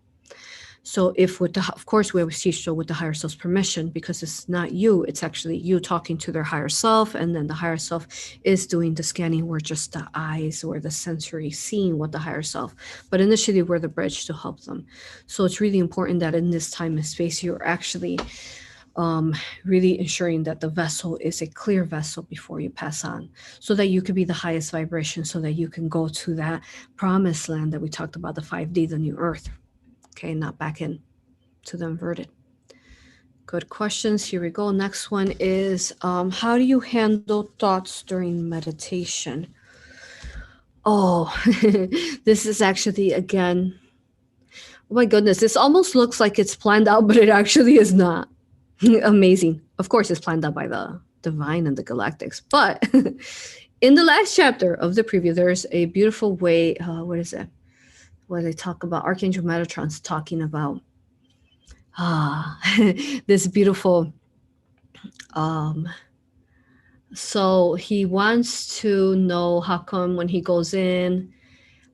So of course, we always teach with the higher self's permission, because it's not you, it's actually you talking to their higher self, and then the higher self is doing the scanning. We're just the eyes or the sensory seeing what the higher self, but initially we're the bridge to help them. So it's really important that in this time and space, you're actually really ensuring that the vessel is a clear vessel before you pass on, so that you could be the highest vibration, so that you can go to that promised land that we talked about, the 5D, the new earth. Okay, not back in to the inverted. Good questions. Here we go. Next one is, how do you handle thoughts during meditation? Oh, this is actually, again, oh my goodness, this almost looks like it's planned out, but it actually is not. Amazing. Of course, it's planned out by the divine and the galactics. But in the last chapter of the preview, there's a beautiful way, what is it? Where they talk about Archangel Metatron's talking about this beautiful, so he wants to know how come when he goes in,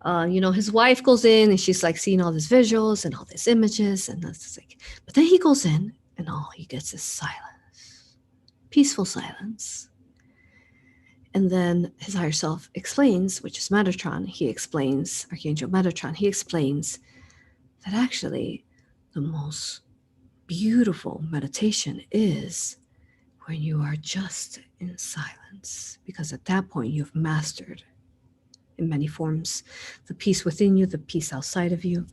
his wife goes in and she's like seeing all these visuals and all these images, and that's like, but then he goes in and all he gets is silence, peaceful silence. And then his higher self explains, which is Metatron, Archangel Metatron, he explains that actually the most beautiful meditation is when you are just in silence, because at that point you've mastered, in many forms, the peace within you, the peace outside of you,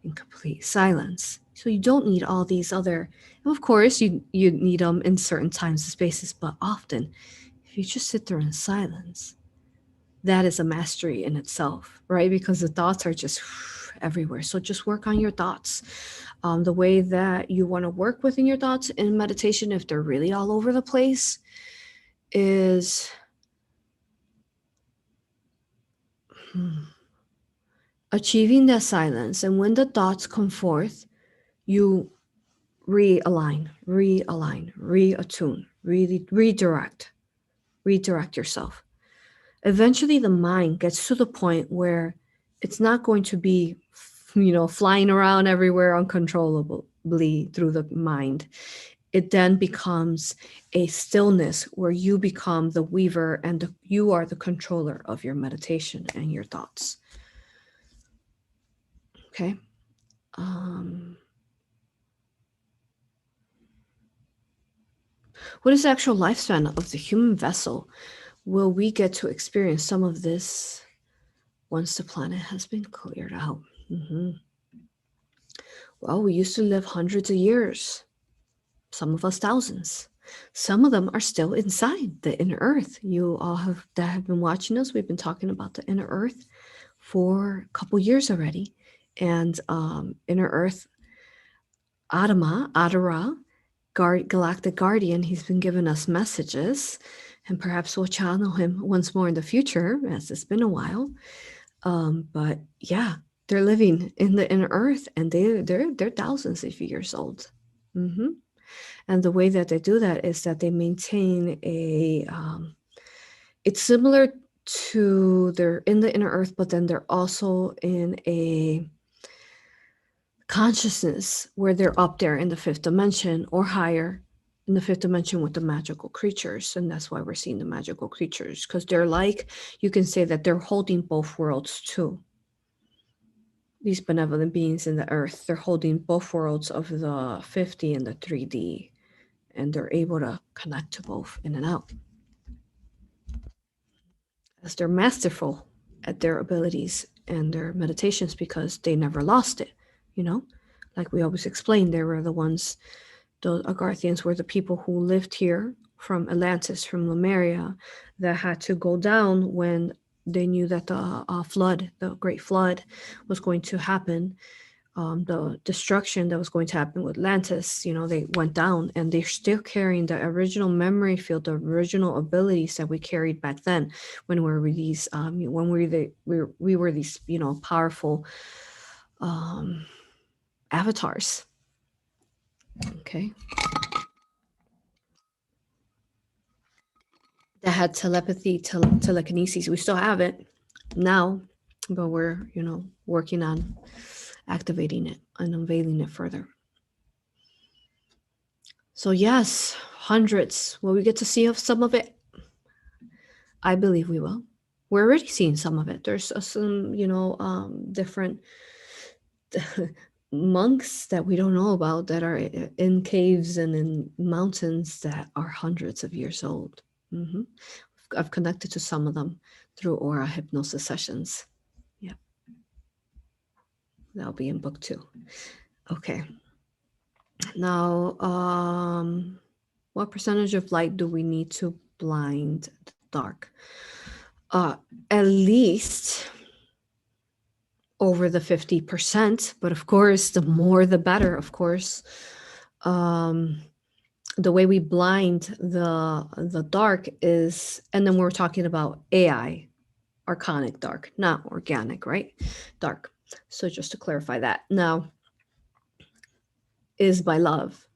in complete silence. So you don't need all these other, of course you need them in certain times and spaces, but often if you just sit there in silence, that is a mastery in itself, right? Because the thoughts are just everywhere. So just work on your thoughts. The way that you want to work within your thoughts in meditation, if they're really all over the place, is achieving that silence. And when the thoughts come forth, you realign, reattune, really redirect yourself. Eventually the mind gets to the point where it's not going to be, flying around everywhere uncontrollably through the mind. It then becomes a stillness where you become the weaver and you are the controller of your meditation and your thoughts. Okay. What is the actual lifespan of the human vessel? Will we get to experience some of this once the planet has been cleared out? Well, we used to live hundreds of years, some of us thousands. Some of them are still inside the inner earth. You all that have been watching us, we've been talking about the inner earth for a couple years already. And inner earth, A.U.R.A, Galactic Guardian, he's been giving us messages, and perhaps we'll channel him once more in the future, as it's been a while. But yeah, they're living in the inner earth, and they're thousands of years old. And the way that they do that is that they maintain a. It's similar to they're in the inner earth, but then they're also in a consciousness where they're up there in the fifth dimension or higher in the fifth dimension with the magical creatures. And that's why we're seeing the magical creatures, because they're like, you can say that they're holding both worlds too. These benevolent beings in the earth, they're holding both worlds of the 5D and the 3D, and they're able to connect to both in and out, as they're masterful at their abilities and their meditations because they never lost it, like we always explain. They were the ones, the Agarthians were the people who lived here from Atlantis, from Lemuria, that had to go down when they knew that the flood, the great flood, was going to happen. The destruction that was going to happen with Atlantis, they went down, and they're still carrying the original memory field, the original abilities that we carried back then when we were these, when we were these, powerful avatars. Okay. That had telepathy, telekinesis. We still have it now, but we're, working on activating it and unveiling it further. So yes, hundreds. Will we get to see some of it? I believe we will. We're already seeing some of it. There's some, different monks that we don't know about that are in caves and in mountains that are hundreds of years old. I've connected to some of them through A.U.R.A hypnosis sessions. Yeah. That'll be in book 2. Okay. Now, what percentage of light do we need to blind the dark? At least over the 50%, but of course, the more the better, of course. The way we blind the dark is, and then we're talking about AI, archonic dark, not organic, right? Dark. So just to clarify that. Now, is by love.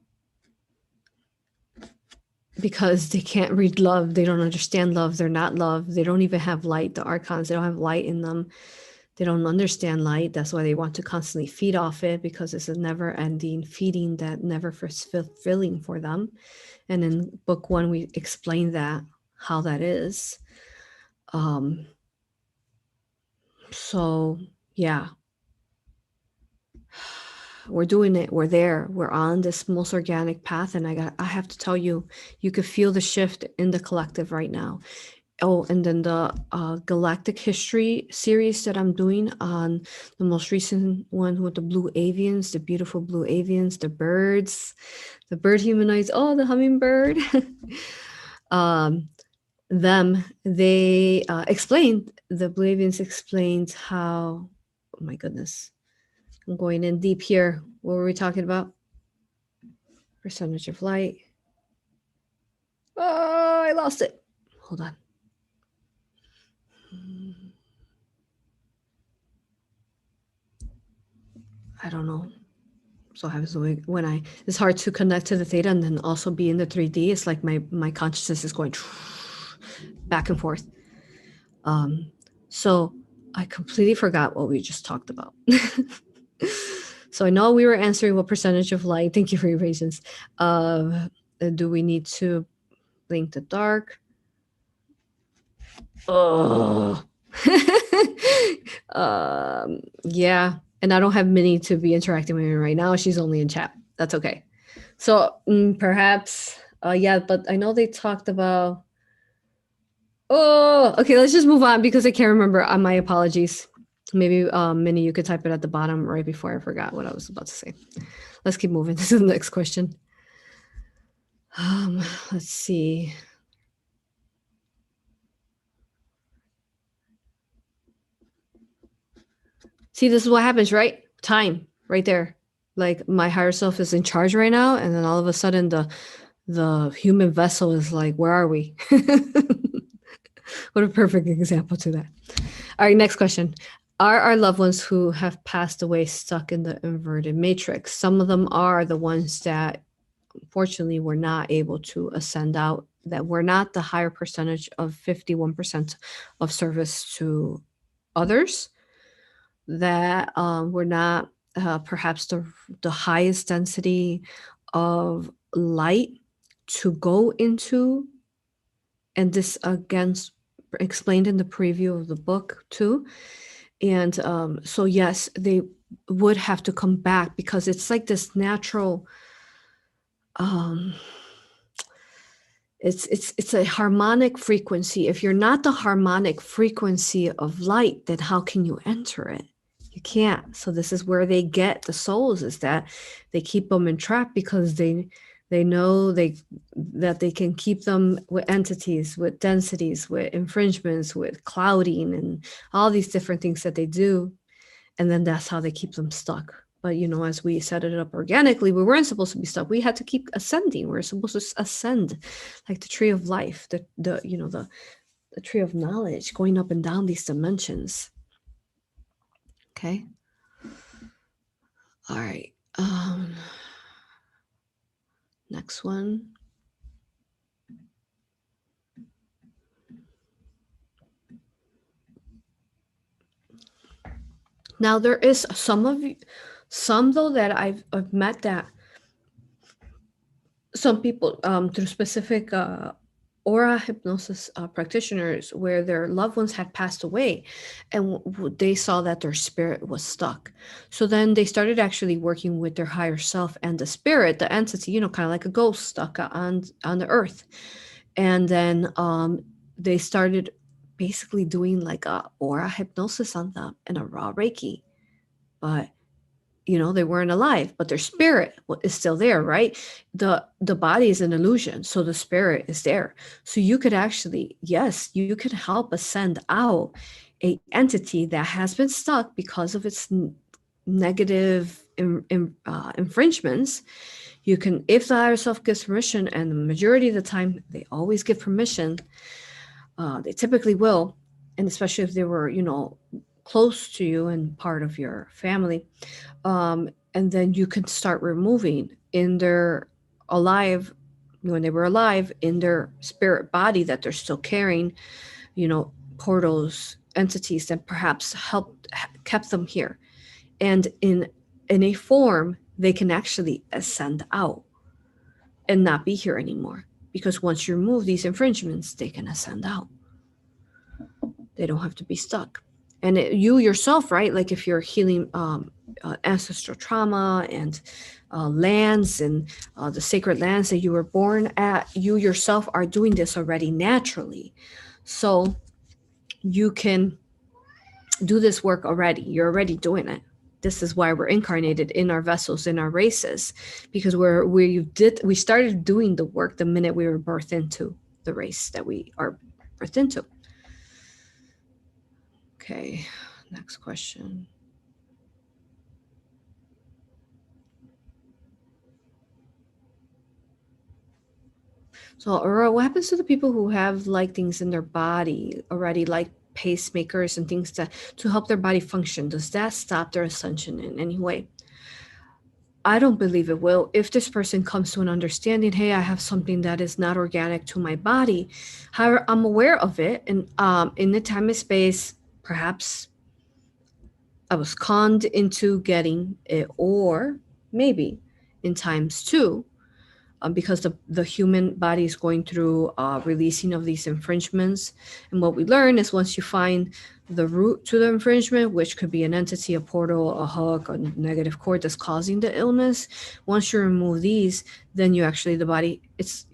Because they can't read love. They don't understand love. They're not love. They don't even have light. The archons, they don't have light in them. They don't understand light. That's why they want to constantly feed off it, because it's a never-ending feeding that never fulfilling for them. And in book 1, we explain that, how that is. So yeah, we're doing it. We're there. We're on this most organic path. And I have to tell you, you could feel the shift in the collective right now. Oh, and then the Galactic history series that I'm doing on the most recent one with the blue avians, the beautiful blue avians, the birds, the bird humanoids, oh, the hummingbird. They explained, the blue avians explained how, oh my goodness, I'm going in deep here. What were we talking about? Percentage of light. Oh, I lost it. Hold on. I don't know. So I was doing when it's hard to connect to the theta and then also be in the 3D. It's like my consciousness is going back and forth. So I completely forgot what we just talked about. So I know we were answering what percentage of light. Thank you for your patience. Do we need to blink the dark? Oh. Yeah. And I don't have Minnie to be interacting with me right now. She's only in chat. That's okay. So perhaps, yeah, but I know they talked about. Oh, okay. Let's just move on because I can't remember. My apologies. Maybe Minnie, you could type it at the bottom right before I forgot what I was about to say. Let's keep moving to the next question. Let's see. See, this is what happens, right? Time, right there. Like my higher self is in charge right now, and then all of a sudden the human vessel is like, where are we? What a perfect example to that. All right, next question. Are our loved ones who have passed away stuck in the inverted matrix? Some of them are the ones that unfortunately were not able to ascend out, that were not the higher percentage of 51% of service to others, that were not perhaps the highest density of light to go into. And this again explained in the preview of the book too. And so yes, they would have to come back because it's like this natural it's a harmonic frequency. If you're not the harmonic frequency of light, then how can you enter it? You can't. So this is where they get the souls, is that they keep them entrapped because they know that they can keep them with entities, with densities, with infringements, with clouding, and all these different things that they do. And then that's how they keep them stuck. But as we set it up organically, we weren't supposed to be stuck. We had to keep ascending. We're supposed to ascend, like the tree of life, the tree of knowledge, going up and down these dimensions. Okay. All right. Next one. Now there is some though that I've met, that some people through specific aura hypnosis practitioners, where their loved ones had passed away, and they saw that their spirit was stuck. So then they started actually working with their higher self and the spirit, the entity, kind of like a ghost stuck on the earth. And then they started basically doing like a aura hypnosis on them and a raw Reiki. But they weren't alive, but their spirit is still there, right? The body is an illusion, so the spirit is there. So you could actually, yes, you could help ascend out a entity that has been stuck because of its negative infringements. You can, if the higher self gives permission, and the majority of the time they always give permission, they typically will, and especially if they were close to you and part of your family, and then you can start removing in their alive, when they were alive, in their spirit body that they're still carrying, portals, entities that perhaps kept them here, and in a form they can actually ascend out and not be here anymore, because once you remove these infringements, they can ascend out. They don't have to be stuck. And you yourself, right? Like if you're healing ancestral trauma and lands and the sacred lands that you were born at, you yourself are doing this already naturally. So you can do this work already. You're already doing it. This is why we're incarnated in our vessels, in our races, because we started doing the work the minute we were birthed into the race that we are birthed into. Okay, next question. So, Aurora, what happens to the people who have like things in their body already, like pacemakers and things to help their body function? Does that stop their ascension in any way? I don't believe it will. If this person comes to an understanding, hey, I have something that is not organic to my body, however, I'm aware of it, and in the time and space, perhaps I was conned into getting it, or maybe in times two, because the human body is going through releasing of these infringements. And what we learn is once you find the root to the infringement, which could be an entity, a portal, a hook, a negative cord that's causing the illness, once you remove these, then you actually, the body, it's,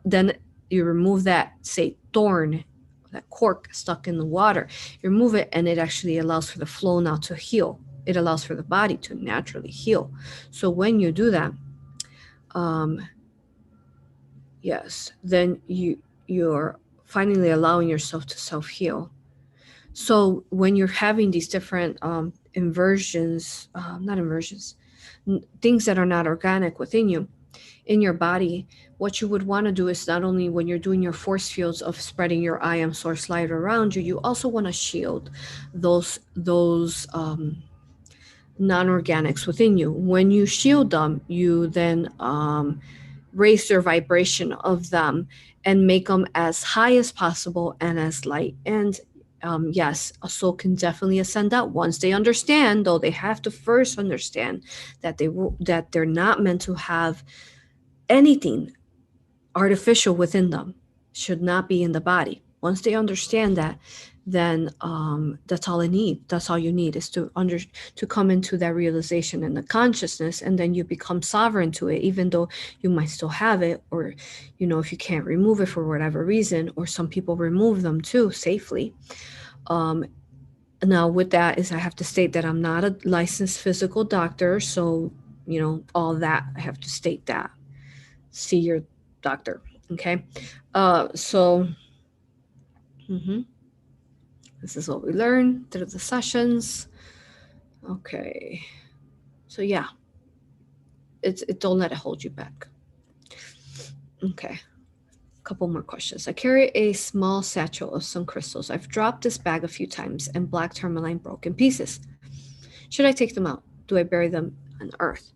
then you remove that, say, thorn, that cork stuck in the water, you remove it, and it actually allows for the flow now to heal. It allows for the body to naturally heal. So when you do that, yes, then you're finally allowing yourself to self-heal. So when you're having these different inversions, not inversions, things that are not organic within you, in your body, what you would want to do is not only when you're doing your force fields of spreading your I am source light around you, you also want to shield those non-organics within you. When you shield them, you then raise their vibration of them and make them as high as possible and as light. And yes, a soul can definitely ascend out once they understand, though they have to first understand that they're not meant to have anything artificial within them, should not be in the body. Once they understand that, then that's all I need. That's all you need, is to come into that realization and the consciousness, and then you become sovereign to it, even though you might still have it, or if you can't remove it for whatever reason, or some people remove them too safely. Now with that is, I have to state that I'm not a licensed physical doctor, so all that, I have to state that. See your doctor. Okay. So this is what we learn through the sessions. Okay. So yeah, don't let it hold you back. Okay. A couple more questions. I carry a small satchel of some crystals. I've dropped this bag a few times and black tourmaline broke in pieces. Should I take them out? Do I bury them on earth?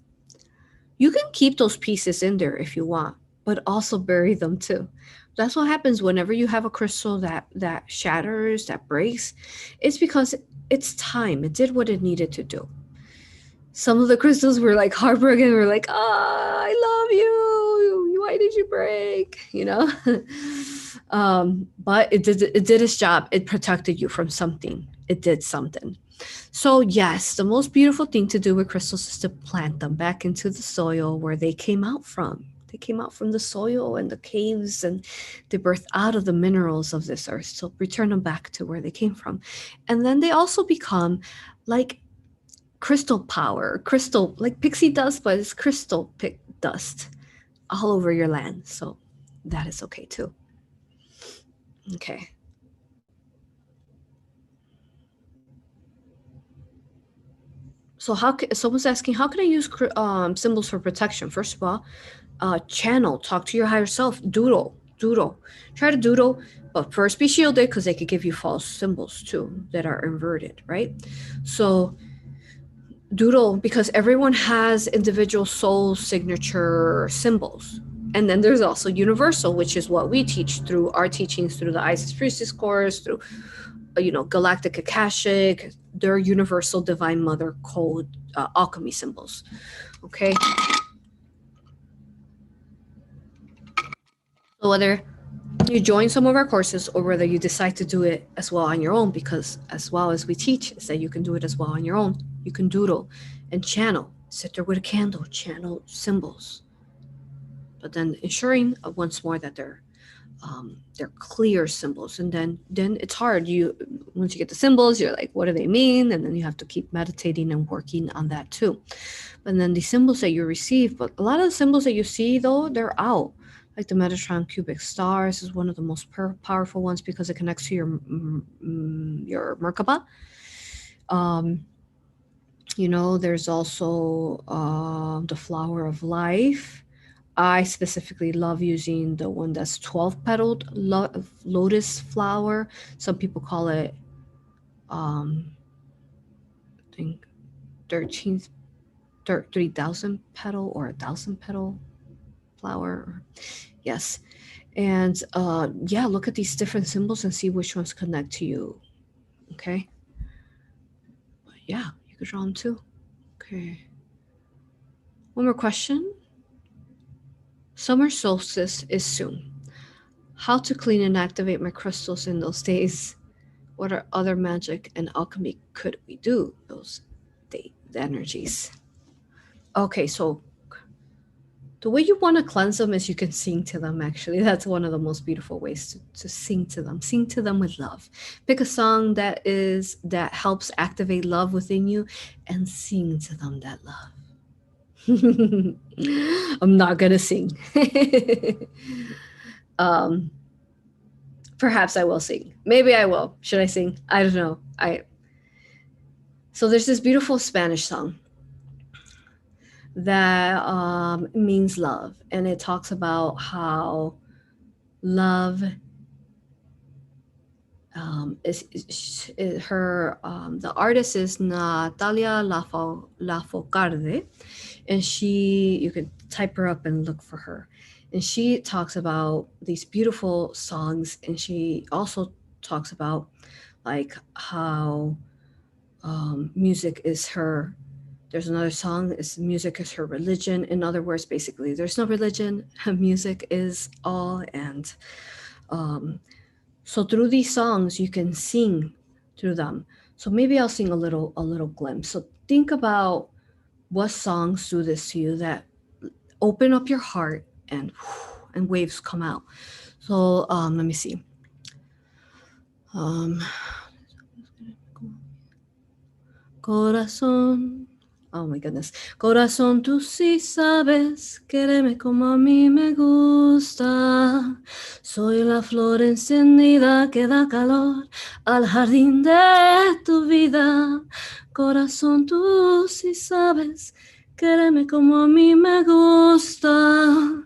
You can keep those pieces in there if you want, but also bury them too. That's what happens whenever you have a crystal that shatters, that breaks. It's because it's time. It did what it needed to do. Some of the crystals were like heartbroken. We're like, I love you. Why did you break? But it did its job. It protected you from something. It did something. So yes, the most beautiful thing to do with crystals is to plant them back into the soil where they came out from. They came out from the soil and the caves, and they birthed out of the minerals of this earth. So return them back to where they came from. And then they also become like crystal power, crystal, like pixie dust, but it's crystal dust all over your land. So that is okay too. Okay. So someone's asking, how can I use symbols for protection? First of all, channel, talk to your higher self, doodle, try to doodle, but first be shielded, because they could give you false symbols too that are inverted, right? So doodle, because everyone has individual soul signature symbols. And then there's also universal, which is what we teach through our teachings, through the Isis Priestess course, through Galactic, Akashic, their universal divine mother code alchemy symbols. Okay. So whether you join some of our courses or whether you decide to do it as well on your own, because as well as we teach is that you can do it as well on your own. You can doodle and channel, sit there with a candle, channel symbols, but then ensuring once more that they're clear symbols. And then it's hard. Once you get the symbols, you're like, what do they mean? And then you have to keep meditating and working on that too. And then the symbols that you receive, but a lot of the symbols that you see though, they're out. Like the Metatron cubic stars is one of the most powerful ones because it connects to your Merkaba. There's also the flower of life. I specifically love using the one that's 12-petaled lotus flower. Some people call it, I think, 13th 3,000 petal or 1,000 petal flower. Yes. And yeah, look at these different symbols and see which ones connect to you. Okay. But yeah, you could draw them too. Okay. One more question. Summer solstice is soon. How to clean and activate my crystals in those days? What are other magic and alchemy could we do those the energies? Okay, so the way you want to cleanse them is you can sing to them. Actually, that's one of the most beautiful ways to sing to them. Sing to them with love. Pick a song that helps activate love within you and sing to them that love. I'm not gonna sing. um Perhaps I will sing. Maybe I will. Should I sing? I don't know. So there's this beautiful Spanish song that means love, and it talks about how love is her. The artist is Natalia Lafocarde, and you could type her up and look for her. And she talks about these beautiful songs, and she also talks about like how music is her. There's another song, is music is her religion. In other words, basically, there's no religion, music is all. And so through these songs, you can sing through them. So maybe I'll sing a little glimpse. So think about what songs do this to you that open up your heart and waves come out. So let me see. Corazón. Oh my goodness. Corazón, tú sí sabes, quéreme como a mí me gusta. Soy la flor encendida que da calor al jardín de tu vida. Corazón, tú sí sabes, quéreme como a mí me gusta.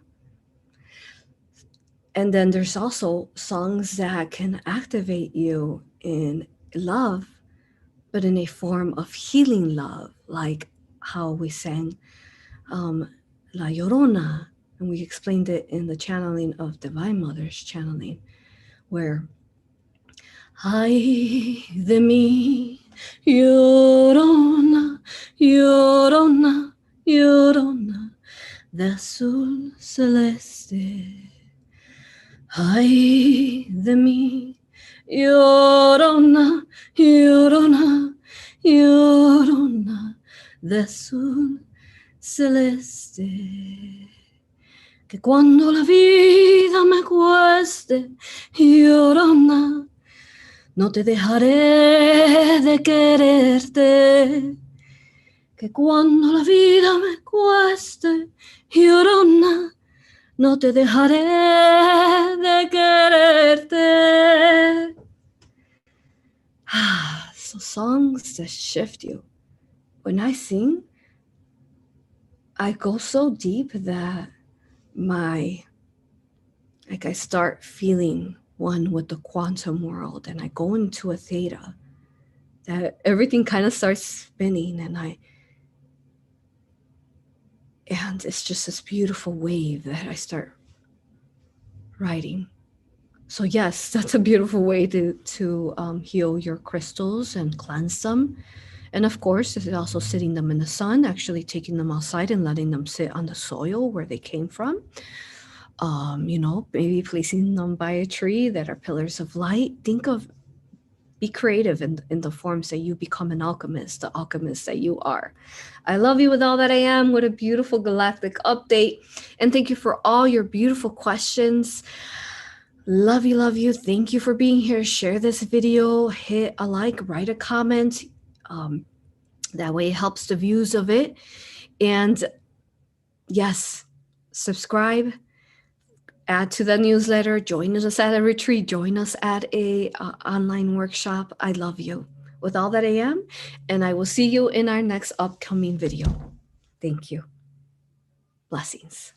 And then there's also songs that can activate you in love, but in a form of healing love, like how we sang La Llorona, and we explained it in the channeling of Divine Mother's channeling, where ay de mí, llorona, llorona, llorona, de azul celeste. Ay de mí, llorona, llorona, llorona, de azul celeste. Que cuando la vida me cueste, llorona, no te dejaré de quererte. Que cuando la vida me cueste, llorona, no te dejaré de quererte. So songs that shift you. When I sing, I go so deep that I start feeling one with the quantum world, and I go into a theta that everything kind of starts spinning, and it's just this beautiful wave that I start riding. So yes, that's a beautiful way to heal your crystals and cleanse them. And of course, this is also sitting them in the sun, actually taking them outside and letting them sit on the soil where they came from. Maybe placing them by a tree that are pillars of light. Be creative in the forms that you become an alchemist, the alchemist that you are. I love you with all that I am. What a beautiful galactic update. And thank you for all your beautiful questions. Love you, love you. Thank you for being here. Share this video, hit a like, write a comment. That way it helps the views of it. And yes, subscribe, add to the newsletter, join us at a retreat, join us at a online workshop. I love you with all that I am. And I will see you in our next upcoming video. Thank you. Blessings.